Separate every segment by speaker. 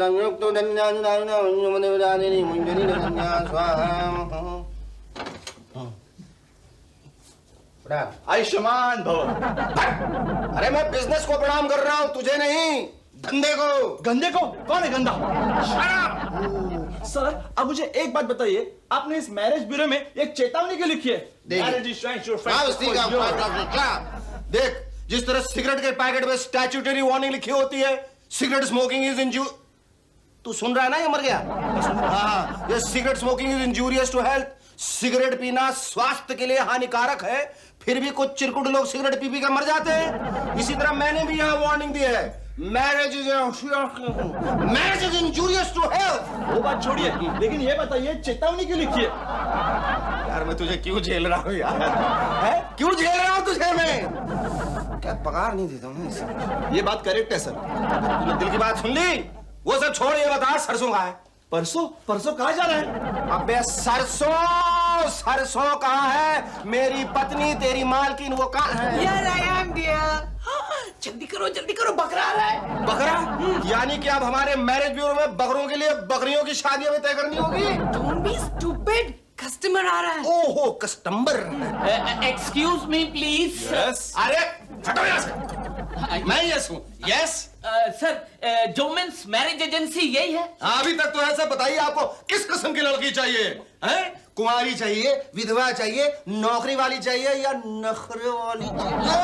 Speaker 1: संयुक्तो धन्यानि मुंजनी धन्या स्वाहा।
Speaker 2: आयुष्मान भव।
Speaker 1: अरे मैं बिजनेस को प्रणाम कर रहा हूँ, तुझे नहीं, धंधे को।
Speaker 2: गंदे को? कौन है गंदा? सर अब मुझे एक बात बताइए, आपने इस मैरिज ब्यूरो में एक चेतावनी क्यों लिखी है?
Speaker 1: देख, जिस तरह सिगरेट के पैकेट में स्टैट्यूटरी वार्निंग लिखी होती है, सिगरेट स्मोकिंग इज इंजू, तू सुन रहा है ना? ये मर गया। हाँ, ये cigarette smoking is injurious to health. Cigarette पीना स्वास्थ्य के लिए हानिकारक है, फिर भी कुछ चिरकुट लोग सिगरेट पी कर मर जाते हैं। इसी तरह मैंने भी यहाँ वार्निंग दी है, marriage is injurious to health.
Speaker 2: वो बात छोड़िए, लेकिन ये बताइए चेतावनी क्यों लिखी है?
Speaker 1: यार मैं तुझे क्यों झेल रहा हूँ यार? है? क्यों झेल रहा हूँ तुझे मैं? क्या पगार नहीं देता हूँ?
Speaker 2: ये बात करेक्ट है सर।
Speaker 1: तूने दिल की बात सुन ली? वो सब छोड़, ये बता सरसों कहाँ है?
Speaker 2: परसों? परसों कहाँ जा रहा है?
Speaker 1: अबे सरसों, सरसों कहाँ है? मेरी पत्नी तेरी मालकिन वो कहाँ है?
Speaker 3: Here I am dear. जल्दी करो, बकरा आ रहा है।
Speaker 1: बकरा? यानी कि अब हमारे मैरिज ब्यूरो में बकरों के लिए बकरियों की शादियां भी तय करनी होगी?
Speaker 3: Don't be stupid. कस्टमर आ रहा है।
Speaker 1: ओहो, customer.
Speaker 4: Excuse me please.
Speaker 2: Yes.
Speaker 1: अरे हटो यहाँ से। मैं यस हूँ। यस
Speaker 4: सर, जोमेंस मैरिज एजेंसी यही है?
Speaker 1: अभी तक तो ऐसा बताइए, आपको किस किस्म की लड़की चाहिए? हैं? कुंवारी चाहिए, विधवा चाहिए, नौकरी वाली चाहिए या नखरे वाली चाहिए?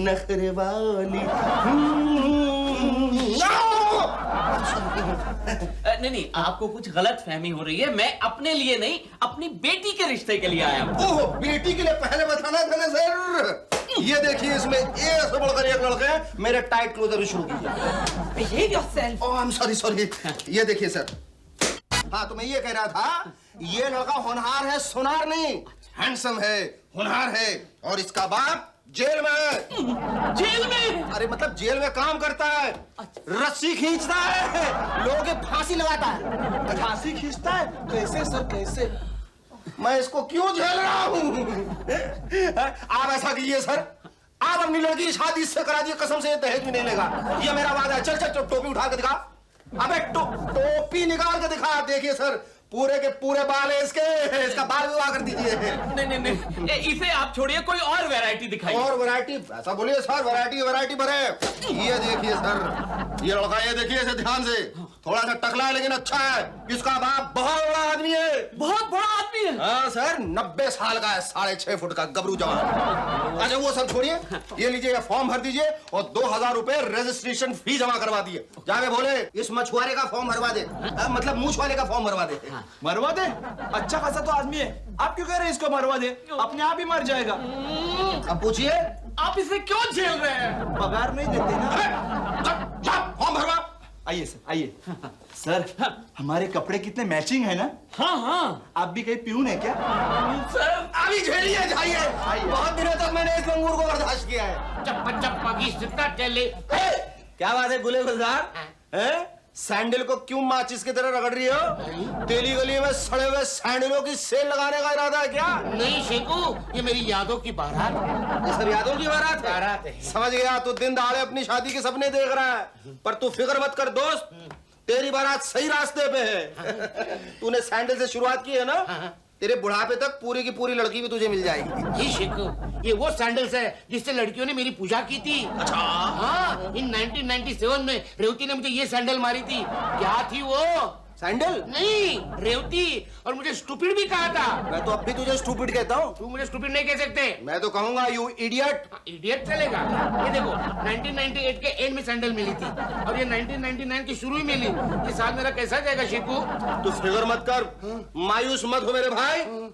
Speaker 1: नखरे वाली।
Speaker 4: नहीं, आपको कुछ गलत फहमी हो रही है। मैं अपने लिए नहीं, अपनी बेटी के रिश्ते के लिए आया हूँ।
Speaker 1: ओह, बेटी के लिए पहले बताना था ना सर। ये देखिए, इसमें एक से बढ़कर एक लड़के हैं। मेरे टाइट क्लोजर भी शुरू कीजिए।
Speaker 3: Behave yourself.
Speaker 1: Oh, I am sorry. ये देखिए सर। हाँ, तो मैं ये कह रहा था, ये लड़का होनहार है, सुनार नहीं। हैंडसम है, होनहार है, और इसका बाप जेल में है।
Speaker 4: जेल में?
Speaker 1: अरे मतलब जेल में काम करता है, रस्सी खींचता है, लोगों के फांसी लगाता है।
Speaker 2: फांसी खींचता है? कैसे सर, कैसे?
Speaker 1: मैं इसको क्यों झेल रहा हूँ? आप ऐसा कीजिए सर, आप अपनी लड़की की शादी इससे करा दिए, कसम से ये दहेज भी नहीं लेगा, ये मेरा वादा है। चल चल चल, टोपी उठा के दिखा। अबे टोपी निकाल के दिखा। देखिए सर, पूरे के पूरे बाल है इसके, इसका बाल विवाह कर दीजिए।
Speaker 4: नहीं, इसे आप छोड़िए, कोई और वैरायटी दिखाइए।
Speaker 1: और वैरायटी? ऐसा बोलिए सर, वैरायटी भरे। ये देखिए सर, ये लड़का, ये देखिए इसे ध्यान से, थोड़ा सा टकला है लेकिन अच्छा है। इसका बाप बहुत बड़ा आदमी है।
Speaker 4: बहुत बड़ा आदमी है?
Speaker 1: हाँ सर, 90 साल का है, 6.5 फुट का गबरू जवान। अच्छा वो सब छोड़िए, ये लीजिए, फॉर्म भर दीजिए और 2000 रुपए रजिस्ट्रेशन फी जमा करवा दिए। जाके बोले इस मछुआरे का फॉर्म भरवा दे, मतलब मूछ वाले का फॉर्म भरवा दे।
Speaker 2: मरवा दे? अच्छा खासा तो आदमी है, आप क्यों कह रहे हैं इसको मरवा दे? अपने आप ही मर जाएगा।
Speaker 1: अब पूछिए,
Speaker 4: आप इसे क्यों झेल रहे हैं?
Speaker 2: पगार नहीं देते ना।
Speaker 1: फॉर्म भरवा।
Speaker 2: आइए सर, आइए। सर, हमारे कपड़े कितने मैचिंग है ना?
Speaker 4: हाँ।
Speaker 2: आप भी कहीं प्यून है क्या?
Speaker 4: सर
Speaker 1: अभी झेलिए, जाइए। बहुत दिनों तक मैंने इस मंगूर को बर्दाश्त किया है।
Speaker 4: चप्पा की सिद्धा चले।
Speaker 1: क्या बात है गुले गुलजार? हैं? सैंडल को क्यों माचिस की तरह रगड़ रही हो? तेली गली में सड़े हुए सैंडलों की सेल लगाने का इरादा है क्या?
Speaker 5: नहीं शेखू, ये मेरी यादों की बारात।
Speaker 1: ये सब यादों की बारात है। समझ गया, तू दिन दहाड़े अपनी शादी के सपने देख रहा है, पर तू फिक्र मत कर दोस्त, तेरी बारात सही रास्ते पे है। तूने सैंडल से शुरुआत की है ना, तेरे बुढ़ापे तक पूरी की पूरी लड़की भी तुझे मिल जाएगी।
Speaker 5: जी शेखू, ये वो सैंडल्स है जिससे लड़कियों ने मेरी पूजा की थी।
Speaker 1: अच्छा।
Speaker 5: हाँ, इन 1997 में रेवती ने मुझे ये सैंडल मारी थी। क्या थी वो?
Speaker 1: सैंडल?
Speaker 5: नहीं, रेवती। और मुझे स्टूपिड भी कहा था।
Speaker 1: मैं तो अब भी तुझे स्टूपिड कहता हूँ।
Speaker 5: तू मुझे स्टूपिड नहीं कह सकते।
Speaker 1: मैं तो कहूंगा यू इडियट।
Speaker 5: इडियट चलेगा। ये देखो, 1998 के एंड में सैंडल मिली थी और ये 1999 की शुरू ही मिली। ये साल मेरा कैसा जाएगा शेखू?
Speaker 1: तू फिक्र मत कर, मायूस मत हो मेरे भाई।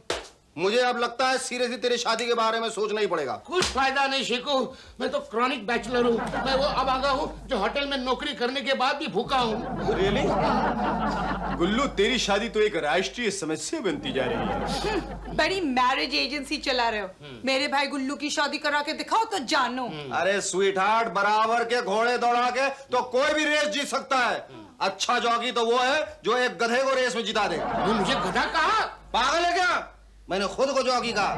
Speaker 1: मुझे अब लगता है सीरियसली तेरी शादी के बारे में सोचना ही पड़ेगा।
Speaker 5: कुछ फायदा नहीं शेखू, मैं तो क्रॉनिक बैचलर हूँ। मैं वो अभागा हूँ जो होटल में नौकरी करने के बाद भी भूखा हूँ।
Speaker 6: रियली? गुल्लू, तेरी शादी तो एक राष्ट्रीय समस्या बनती जा रही है।
Speaker 3: बड़ी मैरिज एजेंसी चला रहे हो। मेरे भाई गुल्लू की शादी करा के दिखाओ तो जानो।
Speaker 1: अरे स्वीट हार्ट, बराबर के घोड़े दौड़ा के तो कोई भी रेस जीत सकता है। अच्छा जॉकी तो वो है जो एक गधे को रेस में जिता दे।
Speaker 5: मुझे गधा कहा?
Speaker 1: पागल है क्या? मैंने खुद को जॉकी कहा।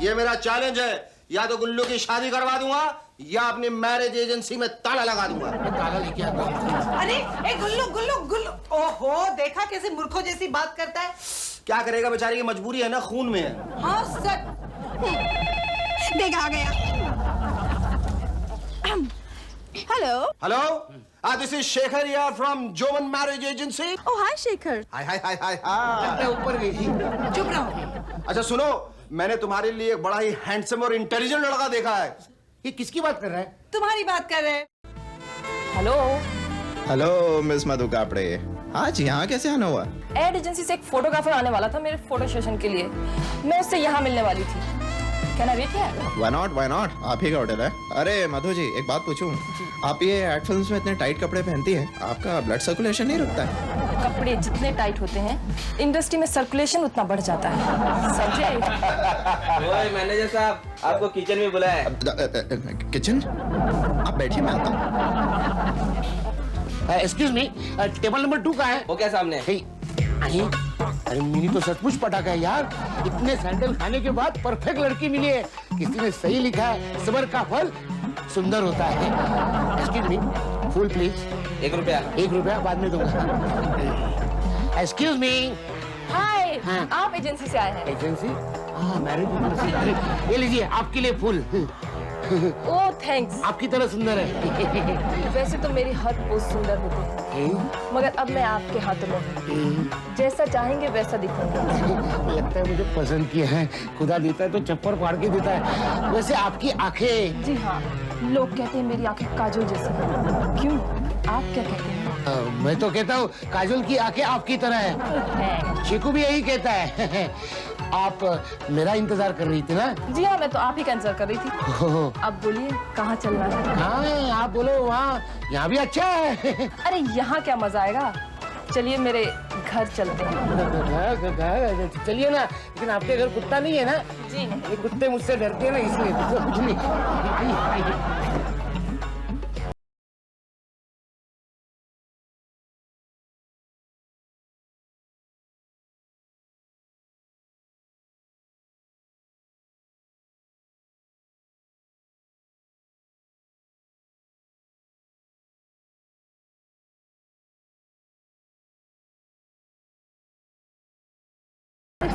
Speaker 1: ये मेरा चैलेंज है, या तो गुल्लू की शादी करवा दूंगा या अपनी मैरिज एजेंसी में ताला लगा दूंगा।
Speaker 5: मैं ताला लेके आता हूँ।
Speaker 3: अरे ए गुल्लू गुल्लू गुल्लू, ओहो देखा कैसे मूर्खों जैसी बात करता है।
Speaker 1: क्या करेगा बेचारी की मजबूरी है ना, खून में है।
Speaker 3: हाँ सच। देख आ गया।
Speaker 7: Hello.
Speaker 1: Hello, this is Shekhar यार फ्रॉम जोमन मैरिज एजेंसी।
Speaker 7: ओह हाय शेखर।
Speaker 1: हाय हाय हाय हाय हाय।
Speaker 5: मैं ऊपर गई थी।
Speaker 3: चुप रहो।
Speaker 1: अच्छा सुनो, मैंने तुम्हारे लिए एक बड़ा ही हैंडसम और इंटेलिजेंट लड़का देखा है।
Speaker 5: ये किसकी बात कर रहा है?
Speaker 3: तुम्हारी बात कर रहे हैं।
Speaker 7: हेलो।
Speaker 8: हेलो मिस मधु कापड़े, आज यहाँ कैसे आना हुआ?
Speaker 7: एड एजेंसी से एक फोटोग्राफर आने वाला था मेरे फोटो सेशन के लिए, मैं उससे यहाँ मिलने वाली थी। क्या वेट है?
Speaker 8: Why not? आप ही का होटल है। अरे मधु जी, एक बात पूछूं, आप ये एड फिल्म्स में इतने टाइट कपड़े पहनती हैं, आपका ब्लड सर्कुलेशन नहीं रुकता है?
Speaker 7: कपड़े जितने टाइट होते हैं, इंडस्ट्री में सर्कुलेशन उतना बढ़ जाता है, समझे?
Speaker 9: ओए मैनेजर साहब, आपको किचन में बुलाया है।
Speaker 8: किचन? आप बैठिए, मैं आता हूँ।
Speaker 5: एक्सक्यूज मी, टेबल नंबर 2 का है।
Speaker 9: वो क्या सामने?
Speaker 5: अरे मिनी तो सचमुच पटाखा है यार। इतने सैंडल खाने के बाद परफेक्ट लड़की मिली है। किसी ने सही लिखा है, सब्र का फल सुंदर होता है। Excuse me, full please.
Speaker 9: 1 रुपया।
Speaker 5: 1 रुपया बाद में दूंगा। Excuse me.
Speaker 7: हाय,
Speaker 5: हाँ।
Speaker 7: आप एजेंसी से आए हैं?
Speaker 5: एजेंसी? हाँ, मैरिज एजेंसी। ये लीजिए, आपके लिए फूल।
Speaker 7: ओह थैंक्स।
Speaker 5: आपकी तरह सुंदर है।
Speaker 7: वैसे तो मेरी हर पोस्ट सुंदर होती है, मगर अब मैं आपके हाथों में हूँ। जैसा चाहेंगे वैसा दिखूंगी।
Speaker 5: लगता है मुझे पसंद किया है। खुदा देता है तो चप्पल फाड़ के देता है। वैसे आपकी आंखें।
Speaker 7: जी हाँ, लोग कहते हैं मेरी आंखें काजल जैसी हैं। क्यों, आप क्या कहते हैं?
Speaker 5: मैं तो कहता हूँ काजल की आंखें आपकी तरह है। चीकू भी यही कहता है। आप मेरा इंतजार कर रही थी ना?
Speaker 7: जी हाँ, मैं तो आप ही का इंतजार कर रही थी। अब बोलिए कहाँ चलना है?
Speaker 5: हाँ, आप बोलो। वहाँ, यहाँ भी अच्छा है।
Speaker 7: अरे यहाँ क्या मजा आएगा, चलिए मेरे घर चलते हैं।
Speaker 5: चलिए ना, लेकिन आपके घर कुत्ता नहीं है ना?
Speaker 7: जी नहीं।
Speaker 5: ये कुत्ते मुझसे डरते हैं ना, इसलिए कुछ नहीं।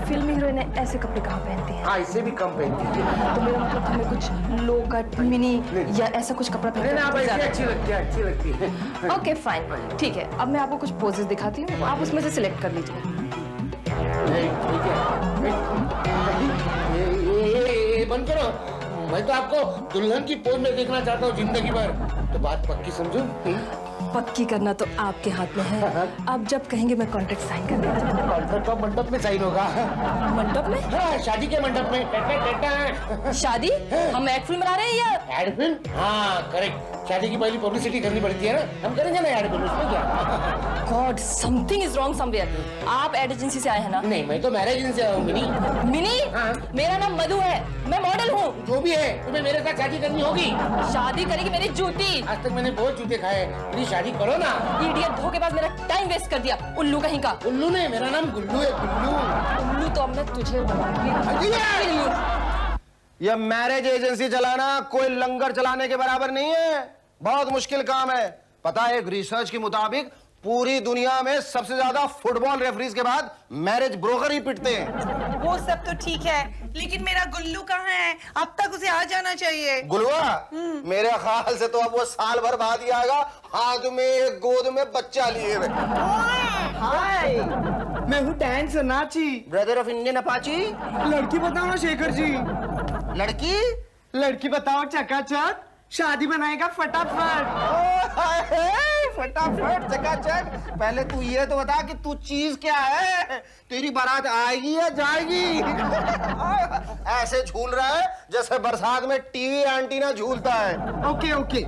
Speaker 7: फिल्मी हीरोइन ऐसे कपड़े कहाँ पहनती हैं?
Speaker 5: हाँ, इससे भी कम पहनती है।
Speaker 7: तो मेरा मतलब हमें कुछ लो कट, मिनी या ऐसा कुछ कपड़ा
Speaker 5: नहीं, आप ऐसे
Speaker 7: पहनते
Speaker 5: अच्छी लगती है, अच्छी लगती है।
Speaker 7: ओके फाइन, ठीक है। अब मैं आपको कुछ पोजेस दिखाती हूँ, आप उसमें से सिलेक्ट कर लीजिए।
Speaker 5: ठीक है। ये बंद करो। मैं तो आपको दुल्हन की पोज में देखना चाहता हूँ जिंदगी भर। तो बात पक्की समझो।
Speaker 7: पक्की करना तो आपके हाथ में है। आप जब कहेंगे मैं कॉन्ट्रैक्ट साइन कर दूंगा।
Speaker 5: कॉन्ट्रैक्ट तो मंडप में साइन होगा।
Speaker 7: मंडप में?
Speaker 5: हाँ, शादी के मंडप में।
Speaker 7: शादी? हम एड फिल्म बना रहे हैं या?
Speaker 5: Ad film? हाँ करेक्ट। शादी की पहली पब्लिसिटी करनी पड़ती है ना, हम करेंगे ना एड फिल्म, उसमें क्या?
Speaker 7: God, something is wrong somewhere. आप एड एजेंसी से आए हैं ना?
Speaker 5: नहीं, मैं तो मैरिज एजेंसी से आया हूँ। मिनी?
Speaker 7: मिनी?
Speaker 5: हाँ।
Speaker 7: मेरा नाम मधु है, मैं मॉडल हूँ।
Speaker 5: जो भी है, तुम्हें मेरे साथ शादी करनी होगी।
Speaker 7: शादी करेगी मेरी जूती।
Speaker 5: आज तक मैंने बहुत जूते खाए, मेरी शादी करो ना।
Speaker 7: इडियट, धोखेबाज, मेरा टाइम वेस्ट कर दिया, उल्लू कहीं का।
Speaker 5: उल्लू ने, मेरा नाम गुल्लू है, गुल्लू।
Speaker 7: उल्लू तो अब मैं तुझे बनाऊंगी।
Speaker 1: यह मैरिज एजेंसी चलाना कोई लंगर चलाने के बराबर नहीं है। बहुत मुश्किल काम है। पता है, एक रिसर्च के मुताबिक पूरी दुनिया में सबसे ज्यादा फुटबॉल रेफरीज के बाद मैरिज ब्रोकर ही पिटते हैं।
Speaker 3: वो सब तो ठीक है, लेकिन मेरा गुल्लू कहाँ है? अब तक उसे आ जाना चाहिए।
Speaker 1: गुलवा, मेरे ख्याल से तो अब वो साल भर बाद ही आएगा, हाथ में गोद में बच्चा लिए हुए।
Speaker 2: हाय, मैं हूँ डांस नाची,
Speaker 1: ब्रदर ऑफ इंडियन अपाची।
Speaker 2: लड़की बताओ ना शेखर जी।
Speaker 1: लड़की?
Speaker 2: लड़की बताओ चकाचक, शादी बनाएगा फटाफट।
Speaker 1: फटाफट चकाचक। पहले तू ये तो बता कि तू चीज क्या है? तेरी बारात आएगी या जाएगी? ऐसे झूल रहा है जैसे बरसात में टीवी एंटीना झूलता है।
Speaker 2: Okay okay.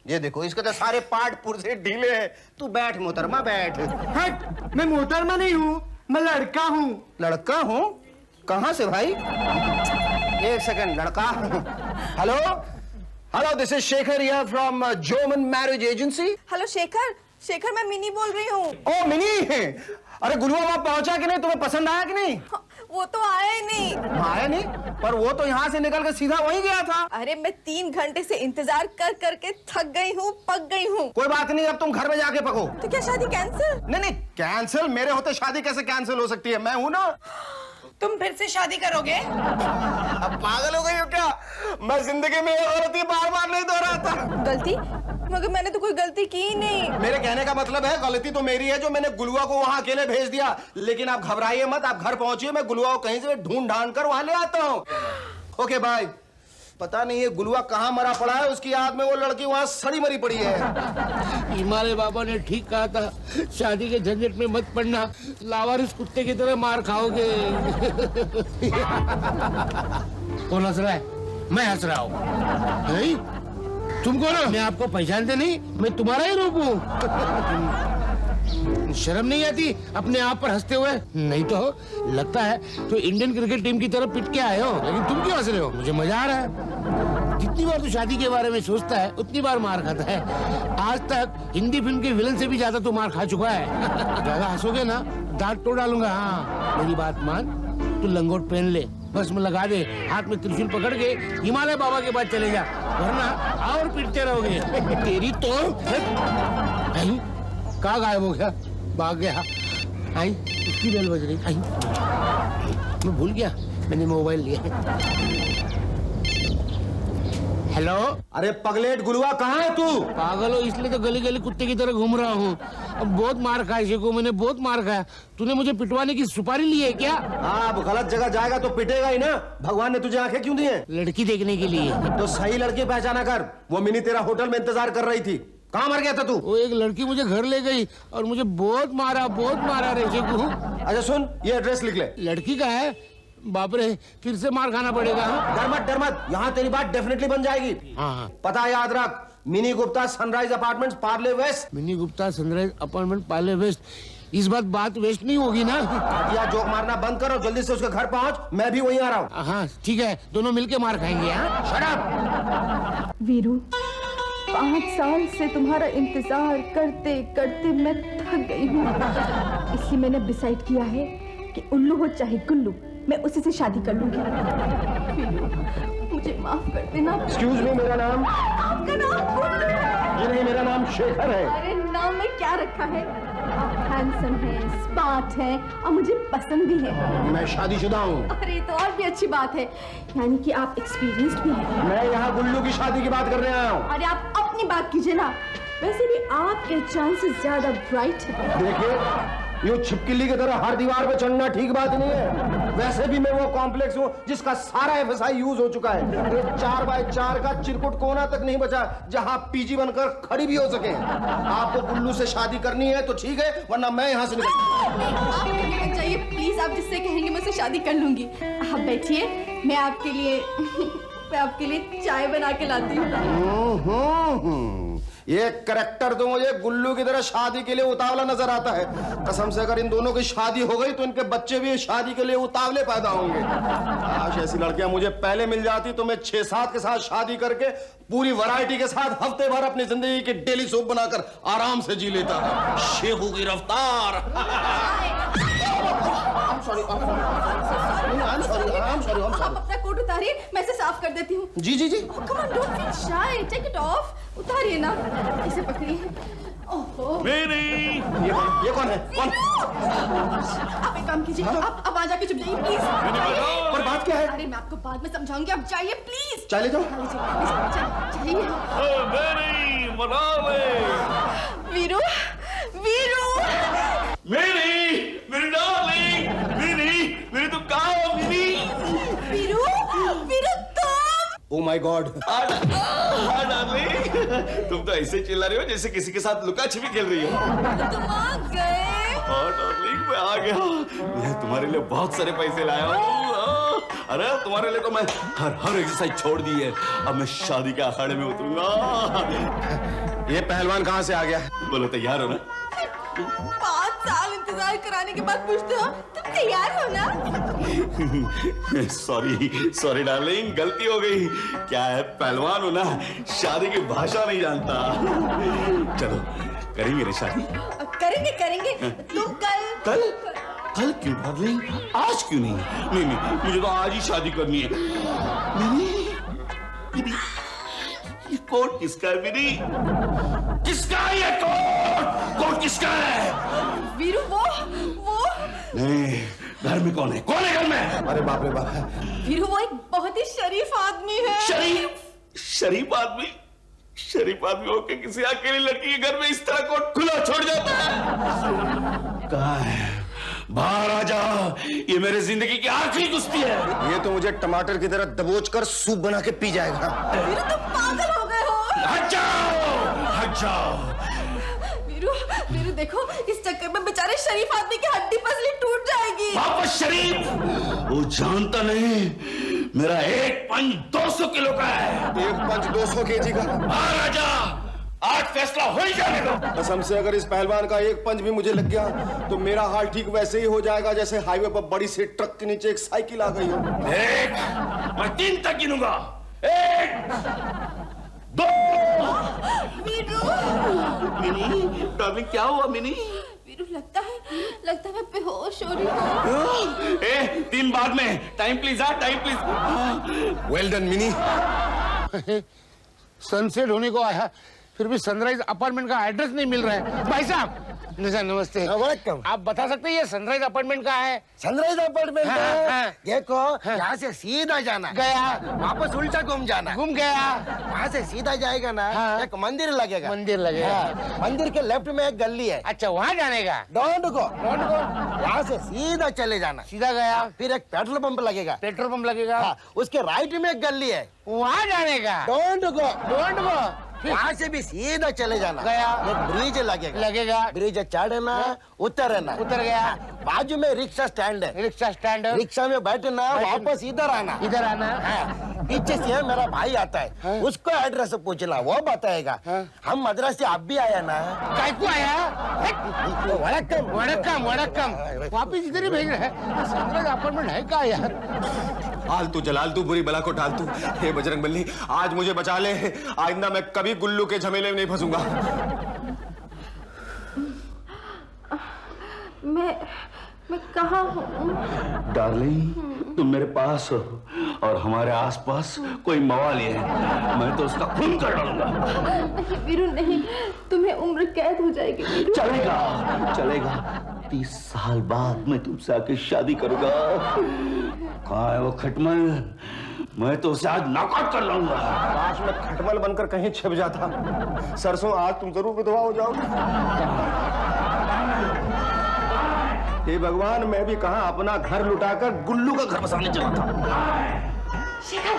Speaker 1: ये देखो, इसके तो सारे पार्ट पुर्जे ढीले हैं। तू बैठ मोहतरमा, बैठ।
Speaker 2: हट, मैं मोहतरमा नहीं हूँ, मैं लड़का हूँ।
Speaker 1: लड़का हूँ? कहाँ से भाई? एक सेकंड, लड़का? Hello hello, this is Shekhar here from Joman marriage agency.
Speaker 7: Hello Shekhar, Shekhar मैं मिनी बोल रही हूँ।
Speaker 1: ओ मिनी, अरे गुलवा वहां पहुंचा कि नहीं? तुम्हें पसंद आया कि नहीं?
Speaker 7: वो तो आया ही नहीं।
Speaker 1: आया नहीं, पर वो तो यहाँ से निकल के सीधा वहीं गया था।
Speaker 7: अरे मैं 3 घंटे से इंतजार कर करके थक गई हूँ, पक गई हूँ।
Speaker 1: कोई बात नहीं, अब तुम घर में जाके पको।
Speaker 7: तो क्या शादी कैंसिल?
Speaker 1: नहीं, कैंसिल? मेरे होते शादी कैसे कैंसिल हो सकती है? मैं हूं ना।
Speaker 3: तुम फिर से शादी करोगे?
Speaker 1: अब पागल हो गई हो क्या? मैं जिंदगी में ये गलती बार-बार नहीं दोहराता।
Speaker 7: गलती? मगर मैंने तो कोई गलती की ही नहीं।
Speaker 1: मेरे कहने का मतलब है गलती तो मेरी है जो मैंने गुलुआ को वहां अकेले भेज दिया। लेकिन आप घबराइए मत, आप घर पहुंचिए, मैं गुलुआ को कहीं से ढूंढ ढांड कर वहां ले आता हूँ। Okay bye. पता नहीं ये गुलुआ कहाँ मरा पड़ा है, उसकी याद में वो लड़की वहां सड़ी मरी पड़ी है।
Speaker 5: हिमालय बाबा ने ठीक कहा था, शादी के झंझट में मत पड़ना, लावारिस कुत्ते की तरह मार खाओगे। कौन हंस रहा है? मैं हंस रहा हूँ। तुम कौन हो? मैं आपको पहचानते नहीं? मैं तुम्हारा ही रूप हूँ। शर्म नहीं आती अपने आप पर हंसते हुए? नहीं तो लगता है तो इंडियन क्रिकेट टीम की तरफ पिट के आए हो, लेकिन तुम क्यों हंस रहे हो? मुझे मजा आ रहा है। जितनी बार तू शादी के बारे में सोचता है उतनी बार मार खाता है। आज तक हिंदी फिल्म के विलन से भी ज्यादा तू मार खा चुका है। ज्यादा हंसोगे ना दांत तोड़ डालूंगा। हाँ मेरी बात मान, तू लंगोट पहन ले, भस्म लगा दे, हाथ में त्रिशूल पकड़ के हिमालय बाबा के पास चले जा, वरना और पिटते रहोगे। तेरी तो कहाँ गायब हो गया? भाग गया। आई उसकी बेल बज रही। आई मैं भूल गया, मैंने मोबाइल लिया। हेलो।
Speaker 1: अरे पगलेट गुलुआ, कहाँ है तू?
Speaker 5: पागल हो इसलिए तो गली गली कुत्ते की तरह घूम रहा हूँ। अब बहुत मार खाया इसी को मैंने, बहुत मार खाया। तूने मुझे पिटवाने की सुपारी ली है क्या?
Speaker 1: हाँ, अब गलत जगह जाएगा तो पिटेगा ही ना। भगवान ने तुझे आंखें क्यों दी हैं?
Speaker 5: लड़की देखने के लिए।
Speaker 1: तो सही लड़की पहचाना कर। वो मिनी तेरा होटल में इंतजार कर रही थी। कहाँ मर गया था तू?
Speaker 5: वो एक लड़की मुझे घर ले गई और मुझे बहुत मारा रे को।
Speaker 1: अच्छा सुन, ये एड्रेस लिख ले।
Speaker 5: लड़की का है? बाप रे, फिर से मार खाना पड़ेगा।
Speaker 1: डर मत, यहाँ तेरी बात डेफिनेटली बन जाएगी।
Speaker 5: हाँ।
Speaker 1: पता याद रख, Mini Gupta Sunrise Apartments Parle West.
Speaker 5: Mini Gupta Sunrise Apartment Parle West. इस बात वेस्ट नहीं होगी ना?
Speaker 1: या जोक मारना बंद करो, जल्दी से उसके घर पहुँच, मैं भी वहीं आ रहा हूँ।
Speaker 5: हाँ ठीक है, दोनों मिलके मार खाएंगे। हाँ शट अप।
Speaker 7: वीरू, 5 साल से तुम्हारा इंतजार करते करते मैं थक गई हूँ। इसलिए मैंने डिसाइड किया है कि उल्लू हो चाहे गुल्लू, मैं उसी से शादी कर लूंगी। मुझे माफ कर देना।
Speaker 1: एक्सक्यूज मी, मेरा नाम?
Speaker 7: आपका नाम गुल्लू है?
Speaker 1: जी नहीं, मेरा नाम शेखर है।
Speaker 7: अरे नाम में क्या रखा है? आप हैंडसम हैं, स्मार्ट हैं और मुझे पसंद भी है।
Speaker 1: मैं शादीशुदा हूँ।
Speaker 7: अरे तो और भी अच्छी बात है, यानी कि आप एक्सपीरियंस्ड भी हैं।
Speaker 1: मैं यहाँ गुल्लू की शादी की बात करने आया हूँ।
Speaker 7: अरे आप अपनी बात कीजिए ना, वैसे भी आपके चांसेस ज्यादा ब्राइट है।
Speaker 1: देखिए, यूं छिपकली की तरह हर दीवार पे चढ़ना ठीक बात नहीं है। वैसे भी मैं वो कॉम्प्लेक्स हूँ जिसका सारा FSI यूज हो चुका है। 4x4 का चिरकुट कोना तक नहीं बचा जहाँ PG बनकर खड़ी भी हो सके। आपको गुल्लू से शादी करनी है तो ठीक है, वरना मैं यहाँ से निकल।
Speaker 7: चाहिए प्लीज, आप जिससे कहेंगे मैं उससे शादी कर लूंगी। आप बैठिए, मैं आपके लिए चाय बना के लाती हूँ।
Speaker 1: ये करेक्टर तो मुझे गुल्लू की तरह शादी के लिए उतावला नजर आता है। कसम से अगर इन दोनों की शादी हो गई तो इनके बच्चे भी शादी के लिए उतावले पैदा होंगे। काश ऐसी लड़कियां मुझे पहले मिल जाती तो मैं 6-7 के साथ शादी करके पूरी वैरायटी के साथ हफ्ते भर अपनी जिंदगी की डेली सोप बनाकर आराम से जी लेता। शेखू की रफ्तार।
Speaker 7: आप अपना कोट उतारिए, मैं इसे साफ कर देती हूँ।
Speaker 1: जी।
Speaker 7: Come on, don't feel shy. Take it off. उतारिए ना, इसे पकड़िए। ओहो।
Speaker 1: ये कौन है? कौन?
Speaker 7: आप एक काम कीजिए, आप आ जाके चुप जाइए प्लीज।
Speaker 1: पर बात क्या है?
Speaker 7: अरे मैं आपको बाद में समझाऊंगी, आप जाइए प्लीज।
Speaker 1: चले जाओ।
Speaker 7: जाइए। वीरू,
Speaker 2: मेरी डार्लिंग, मेरी तुम कहाँ हो?
Speaker 7: वीरू तुम।
Speaker 1: Oh my God.
Speaker 6: डार्लिंग, तुम तो ऐसे चिल्ला रही हो जैसे किसी के साथ लुका छिपी खेल रही हो।
Speaker 7: तुम आ गए।
Speaker 6: हाँ डार्लिंग, मैं आ गया। मैं तुम्हारे लिए बहुत सारे पैसे लाया हूँ। अरे तुम्हारे लिए तो मैं हर एक्सरसाइज छोड़ दी है। अब मैं शादी के अखाड़े में उतरूंगा।
Speaker 1: ये पहलवान कहाँ से आ गया?
Speaker 6: बोलो तैयार हो ना?
Speaker 7: 5 साल इंतजार कराने के बाद पूछते हो तुम तैयार हो ना?
Speaker 6: सॉरी डार्लिंग, गलती हो गई। क्या है, पहलवान हो ना, शादी की भाषा नहीं जानता। चलो करेंगे रे शादी।
Speaker 7: करेंगे। तुम कल
Speaker 6: कल क्यों डार्लिंग, आज क्यों नहीं? नहीं नहीं, मुझे तो आज ही शादी करनी है। मिनी, ये कोट किसका है मिनी? किसका है ये कोट? कोट किसका है?
Speaker 7: वीरू वो
Speaker 6: नहीं, घर में कौन है? कौन है घर में?
Speaker 1: अरे बाप रे बाप।
Speaker 7: वीरू वो एक बहुत ही शरीफ आदमी है।
Speaker 6: शरीफ आदमी? शरीफ आदमी होकर किसी अकेली लड़की के घर में इस तरह कोट खुला छोड़ जाता है? कहाँ है? बाहर आ जा, ये मेरे जिंदगी की आखिरी कुश्ती है।
Speaker 1: ये तो मुझे टमाटर की तरह दबोच कर सूप बना के पी जाएगा।
Speaker 7: वीरू तुम पागल हो गए हो।
Speaker 6: हट जाओ, हट जाओ।
Speaker 7: वीरू देखो, इस चक्कर में बेचारे शरीफ आदमी की हड्डी पसली टूट जाएगी।
Speaker 6: वापस शरीफ? वो जानता नहीं, मेरा एक पंच 200 किलो का है।
Speaker 1: एक पंच 200 केजी का?
Speaker 6: बाहर आ जा, आज फैसला हो ही जाने दो।
Speaker 1: कसम से अगर इस पहलवान का एक पंच भी मुझे लग गया तो मेरा हाल ठीक वैसे ही हो जाएगा जैसे हाईवे पर बड़ी सी ट्रक के नीचे एक साइकिल आ गई हो।
Speaker 6: एक, मैं 3 तक गिनूंगा। 1, 2। मिनी, डार्लिंग क्या हुआ मिनी?
Speaker 7: वीरू लगता है मैं बेहोश हो रही हूँ।
Speaker 6: 3 बाद में। Time please, time please.
Speaker 1: Well done mini.
Speaker 5: Sunset होने को आया, फिर भी सनराइज अपार्टमेंट का एड्रेस नहीं मिल रहा है। भाई साहब नमस्ते।
Speaker 10: वेलकम।
Speaker 5: आप बता सकते हैं ये सनराइज अपार्टमेंट कहाँ है?
Speaker 10: सनराइज अपार्टमेंट
Speaker 5: हाँ।
Speaker 10: देखो, यहाँ से सीधा जाना,
Speaker 5: गया,
Speaker 10: वापस उल्टा घूम जाना,
Speaker 5: घूम गया,
Speaker 10: वहाँ से सीधा जाएगा ना।
Speaker 5: हाँ।
Speaker 10: एक मंदिर लगेगा।
Speaker 5: मंदिर लगेगा।
Speaker 10: हाँ। मंदिर के लेफ्ट में एक गली है।
Speaker 5: अच्छा वहाँ जाने का?
Speaker 10: डोंट गो, यहाँ से सीधा चले जाना।
Speaker 5: सीधा गया,
Speaker 10: फिर एक पेट्रोल पंप लगेगा।
Speaker 5: पेट्रोल पंप लगेगा।
Speaker 10: हाँ, उसके राइट में एक गली है,
Speaker 5: वहाँ जाने का?
Speaker 10: Don't go,
Speaker 5: don't go.
Speaker 10: वहाँ से भी सीधा चले जाना।
Speaker 5: गया,
Speaker 10: एक ब्रिज लगेगा। ब्रिज चढ़ना, उतरना।
Speaker 5: उतर गया,
Speaker 10: बाजू में रिक्शा स्टैंड है।
Speaker 5: रिक्शा स्टैंड,
Speaker 10: रिक्शा में बैठना, वापस इधर आना।
Speaker 5: इधर आना।
Speaker 10: हाँ, पीछे से मेरा भाई आता है, उसको एड्रेस पूछना, वो बताएगा। हम मद्रास से अब भी आया ना।
Speaker 5: काय को आया?
Speaker 10: वड़क्कम
Speaker 5: वड़क्कम वड़क्कम, वापिस इधर ही भेज रहे हैं। सनराइज अपार्टमेंट है क्या यार?
Speaker 1: आलतू जलालतू बुरी बला को टालतू। हे बजरंग बली, आज मुझे बचा ले, आइंदा मैं कभी गुल्लू के झमेले में नहीं फंसूंगा।
Speaker 7: मैं कहाँ हूँ?
Speaker 6: डार्लिंग, तुम मेरे पास हो और हमारे आसपास कोई मवाली है, मैं तो उसका खून कर डालूंगा।
Speaker 7: नहीं वीरू नहीं, तुम्हें उम्र कैद हो जाएगी वीरू।
Speaker 6: चलेगा 30 साल बाद मैं तुमसे आके शादी करूंगा। कहाँ है वो खटमल? मैं तो उसे आज नॉकआउट कर लाऊंगा।
Speaker 1: काश मैं खटमल बनकर कहीं छिप जाता। सरसों आज तुम जरूर विधवा हो जाओगे। हे भगवान, मैं भी कहाँ अपना घर लुटाकर गुल्लू का घर बसाने चला था।
Speaker 7: शेखर,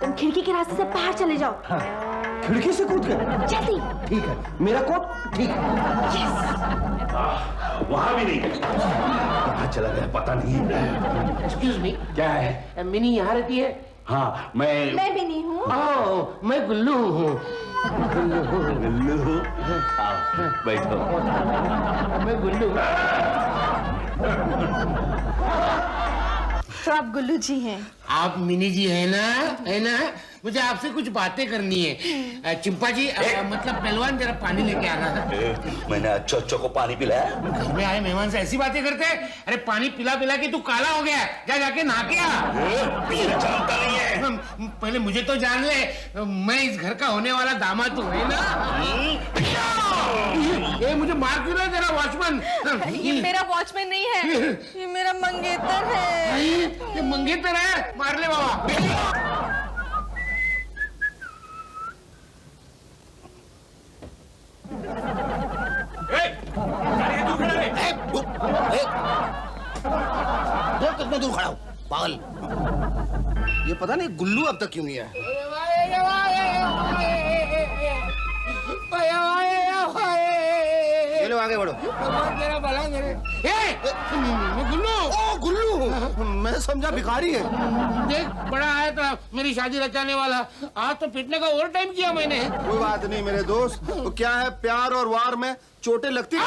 Speaker 7: तुम खिड़की के रास्ते से बाहर चले जाओ।
Speaker 1: हाँ, खिड़की से कूद कर?
Speaker 7: जल्दी।
Speaker 1: ठीक है, मेरा कोट ठीक है।
Speaker 6: वहां भी नहीं, कहाँ चला गया पता नहीं।
Speaker 5: एक्सक्यूज मी,
Speaker 6: क्या है?
Speaker 5: मिनी यहाँ रहती है?
Speaker 6: हाँ, मैं
Speaker 7: भी नहीं हूँ।
Speaker 5: ओह, मैं गुल्लू हूँ।
Speaker 6: गुल्लू, आओ बैठो।
Speaker 5: मैं गुल्लू।
Speaker 7: तो आप गुल्लू जी हैं?
Speaker 5: आप मिनी जी है ना? है ना? मुझे आपसे कुछ बातें करनी है। चिंपा जी, मतलब पहलवान जरा पानी लेके आना था।
Speaker 6: मैंने अच्छो को पानी पिलाया।
Speaker 5: घर में आए मेहमान से ऐसी बातें करते हैं? अरे पानी पिला पिला के तू काला हो गया, जा जाके नहा के आ।
Speaker 6: जानता नहीं है।
Speaker 5: पहले मुझे तो जान ले, मैं इस घर का होने वाला दामाद तू है ना? ये मुझे मार क्यों रहा है तेरा वॉचमैन?
Speaker 7: ये मेरा वॉचमैन नहीं है, ये मेरा मंगेतर है।
Speaker 5: ये मंगेतर है, मार ले बाबा।
Speaker 1: कितना दूर खड़ा हो पागल। ये पता नहीं गुल्लू अब तक क्यों नहीं आया। चलो आगे बढ़ो। गुल्लू, मैं समझा भिखारी है।
Speaker 5: देख, बड़ा आया था मेरी शादी रचाने वाला, आज तो पिटने का ओवर टाइम किया मैंने।
Speaker 1: कोई बात नहीं मेरे दोस्त, तो क्या है, प्यार और वार में चोटें लगती हैं।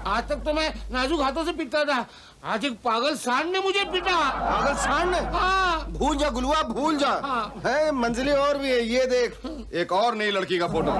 Speaker 5: आज तक तो मैं नाजुक हाथों से पीटता था, आज एक पागल सांड ने मुझे पीटा।
Speaker 1: पागल सांड ने?
Speaker 5: हाँ।
Speaker 1: भूल जा गुलुआ, भूल जा।
Speaker 5: हाँ।
Speaker 1: है मंजिलें और भी है, ये देख एक और नई लड़की का फोटो।